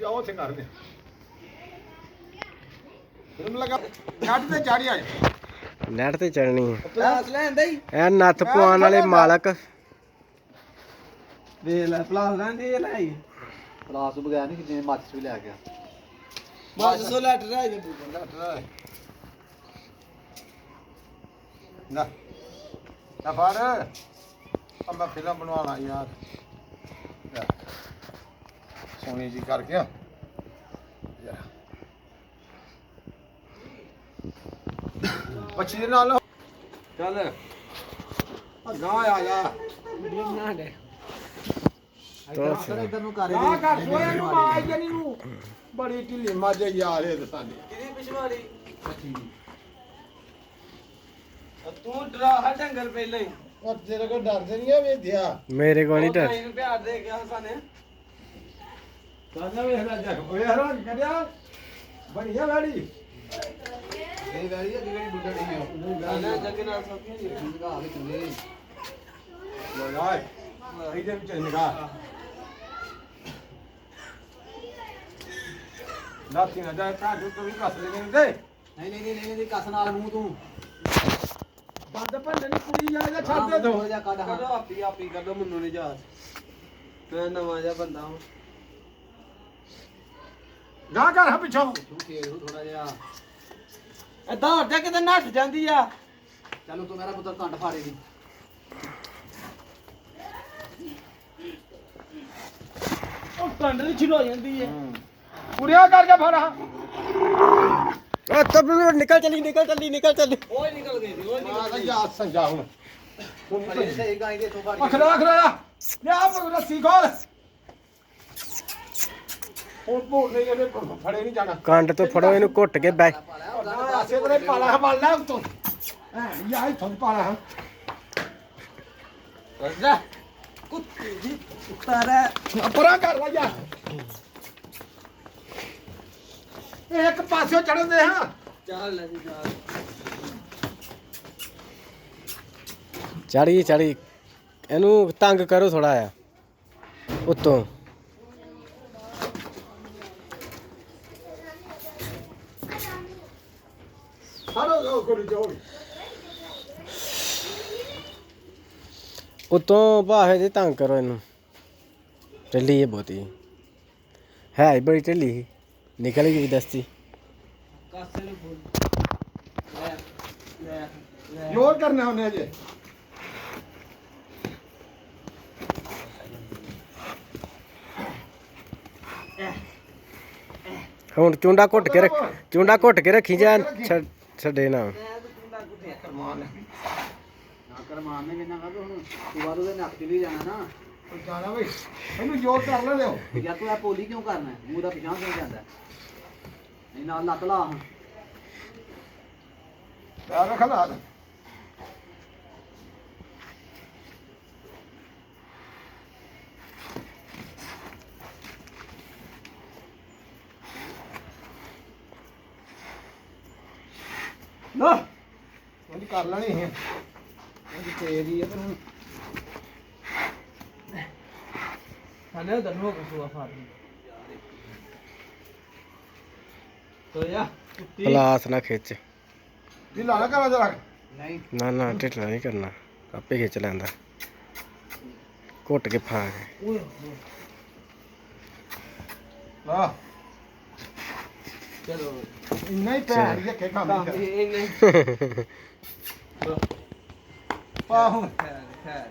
ਜਾਓ ਉੱਥੇ ਕਰਦੇ ਫਿਲਮ ਲਗਾ ਕੱਟ ਤੇ ਚਾੜੀ ਆ ਨੈਟ ਤੇ ਚੜਨੀ ਪਲਾਸ ਲੈਂਦਾ ਹੀ ਐ ਨੱਥ ਪਵਾਉਣ ਵਾਲੇ ਮਾਲਕ ਵੇਖ ਲੈ ਪਲਾਸ ਲੈਂਦੇ ਇਹ ਲੈ ਆਈ ਪਲਾਸ ਤੋਂ ਬਗੈਰ ਨਹੀਂ ਕਿਤੇ ਮਾਚਿਸ ਵੀ ਲੈ ਗਿਆ ਬਸ ਸੋ ਲੈਟਰ ਆ ਜੇ ਨਾ ਨਾ ਫੜ ਆ ਮੈਂ ਫਿਲਮ ਬਣਵਾਉਣਾ ਯਾਰ ਸੋਹਣੀ ਜੀ ਕਰਕੇ ਯਾਰ ਬੱਚੀ ਦੇ ਨਾਲ ਚੱਲ ਆ ਗਾਂ ਆ ਜਾ ਵੀਡੀਓ ਬਣਾ ਦੇ ਇਧਰ ਨੂੰ ਕਰ ਆ ਕਰ ਸੋਏ ਨੂੰ ਮਾਰ ਜਣੀ ਨੂੰ ਬੜੀ ਢਿੱਲੀ ਮੱਝ ਯਾਰ ਇਹ ਸਾਡੀ ਕਿਹਦੀ ਪਿਛਵਾੜੀ ਤੂੰ ਡਰਾ ਹਾ ਢੰਗਰ ਪਹਿਲਾਂ ਹੀ ਉਹ ਤੇਰੇ ਕੋਲ ਡਰਦੇ ਨਹੀਂ ਆ ਵੇਖਿਆ ਮੇਰੇ ਕੋਲ ਨਹੀਂ ਡਰ ਤੈਨੂੰ ਪਿਆਰ ਦੇ ਗਿਆ ਹਸਾਨੇ ਸਾਡਾ ਵੇਖ ਲੈ ਜਾ ਓਏ ਹਰਾਨ ਕਰਿਆ ਬੜੀ ਆ ਗਾੜੀ ਇਹ ਵੈਲੀ ਅੱਗੇ ਜਿਹੜੀ ਬੁੱਢਾ ਨਹੀਂ ਹੈ ਸਾਨਾ ਜੱਗੇ ਨਾਲ ਸੌਖੀ ਜੀ ਠੀਕ ਆ ਵੀ ਚੰਗੇ ਲੋ ਯਾਰ ਇਹਦੇ ਵਿੱਚ ਨਿਗਾਹ ਲਾਤੀ ਨਾ ਜਾ ਤਾਂ ਜੋ ਤੂੰ ਵੀ ਕੱਸ ਲੈਣੇ ਤੇ ਨਹੀਂ ਕਸ ਨਾਲ ਮੂੰਹ ਤੂੰ ਬੰਦ ਭੰਨ ਨਹੀਂ ਕੁੜੀ ਜਾ ਛੱਡ ਦੇ ਦੋ ਜਾ ਕੱਢ ਹਾਂ ਕਦੋਂ ਆਪੀ ਕਰ ਦੋ ਮੈਨੂੰ ਨਹੀਂ ਜਾ ਮੈਂ ਨਵਾਂ ਜਿਹਾ ਬੰਦਾ ਹਾਂ ਗਾ ਕਰ ਹਾਂ ਪਿੱਛੋਂ ਤੂੰ ਖੇਡ ਥੋੜਾ ਜਿਹਾ ਏਦਾਂ ਹੋਰ ਜਾ ਕਿਤੇ ਨੱਠ ਜਾਂਦੀ ਆ ਚਲੋ ਤੂੰ ਮੇਰਾ ਪੁੱਤਰ ਕੰਡ ਫਾੜੇਗੀ ਉਹ ਕੰਡ ਦੀ ਛਿਲੋ ਜਾਂਦੀ ਹੈ ਕੁੜੀਆਂ ਕਰਕੇ ਫੜਾ ਓ ਤਬ ਨਿਕਲ ਚੱਲੀ ਉਹ ਹੀ ਨਿਕਲ ਗਈ ਸੀ ਉਹ ਹੀ ਆ ਨਿਕਲ ਤਾਂ ਗਈ ਜਾ ਸਮਝਾ ਹੁਣ ਫੜੇ ਸਹੀ ਗਾਂ ਦੇ ਤੋਂ ਫਾੜੀ ਅਖੜਾ ਲਿਆ ਰੱਸੀ ਖੋਲ ਉਹ ਭੋਲ ਨਹੀਂ ਇਹਨੇ ਫੜੇ ਨਹੀਂ ਜਾਣਾ ਕੰਡ ਤੋਂ ਫੜੋ ਇਹਨੂੰ ਘੁੱਟ ਕੇ ਬੈ ਆਸੇ ਤੇਰੇ ਪਾਲਾ ਹਮਾਲਾ ਉਤੋਂ ਯਾ ਇੱਥੋਂ ਪਾਲਾ ਬਸ ਜਾ ਕੁੱਤੀ ਦੀ ਉਤਾਰਾ ਪਰਾਂ ਕਰ ਲਾ ਯਾਰ ਇਹ ਇੱਕ ਪਾਸਿਓਂ ਚੜਨ ਦੇ ਹਾਂ ਚੱਲ ਲੈ ਜੀ ਚੱਲ ਚੜੀ ਇਹਨੂੰ ਤੰਗ ਕਰੋ ਥੋੜਾ ਆ ਉੱਤੋਂ ਸਾਰੋ ਕੋਲ ਜੋੜ ਉੱਤੋਂ ਭਾਵੇਂ ਤੇ ਤੰਗ ਕਰੋ ਇਹਨੂੰ ਢਿੱਲੀ ਹੈ ਬਹੁਤੀ ਹੈ ਹੀ ਬੜੀ ਢਿੱਲੀ ਸੀ ਨਿਕਲ ਗਈ ਦਸਤੀ ਕਾਸੇ ਨੂੰ ਬੋਲ ਲੈ ਲੈ ਲੈ ਜੋਰ ਕਰਨਾ ਉਹਨੇ ਅਜੇ ਹੁਣ ਚੁੰਡਾ ਘੁੱਟ ਕੇ ਰੱਖੀ ਜਾ ਛੱਡੇ ਨਾ ਕਰਮਾਨ ਨਾ ਕਰ ਮਾਰਨੇ ਕਿੰਨਾ ਕਰ ਹੁਣ ਤੂੰ ਬਾਅਦ ਉਹਦੇ ਨੱਕ ਚਲੀ ਜਾਣਾ ਨਾ ਜਾਣਾ ਬਈ ਇਹਨੂੰ ਜੋਰ ਕਰ ਲੈ ਦਿਓ ਯਾਰ ਤੂੰ ਇਹ ਪੋਲੀ ਕਿਉਂ ਕਰਨਾ ਹੈ? ਮੂੰਹ ਦਾ ਪਿਛਾਂ ਕਿਉਂ ਜਾਂਦਾ ਨਹੀਂ ਨਾਲ ਲੱਤ ਲਾ ਹਾਂ ਆ ਰੱਖ ਲਾ ਨਾ ਉਹਦੀ ਕਰ ਲੈਣੀ ਹੈ ਉਹਦੀ ਤੇਰੀ ਹੈ ਪਰ ਹੁਣ ਸਾਨੇ ਦਨੋ ਕਸੂਆ ਫਾੜੀ ਤੋ ਯਾ ਕੁੱਤੀ ਪਲਾਸ ਨਾ ਖਿੱਚ ਦੀ ਲਾ ਕਰਾ ਜਰਾ ਨਹੀਂ ਨਾ ਢਿੱਲਾ ਨਹੀਂ ਕਰਨਾ ਆਪੇ ਖਿੱਚ ਲੈਂਦਾ ਘੁੱਟ ਕੇ ਫਾ ਕੇ ਓਏ ਲਾ ਚਲੋ ਇੰਨਾ ਹੀ ਪੈਰ ਹੀ ਰੱਖੇ ਕੰਮ ਕੰਮ ਹੀ ਇਹ ਨਹੀਂ ਪਾ ਹੁਣ ਖੈਰ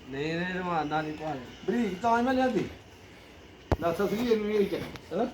ਨਹੀਂ ਰਵਾਨਾ ਨਹੀਂ ਪਾਲੇ ਬਰੀਕ ਤਾਂ ਮੈਂ ਲਿਆਂਦੀ ਦੱਸ ਸੀ ਇਹਨੂੰ ਇਹ ਚੱਲ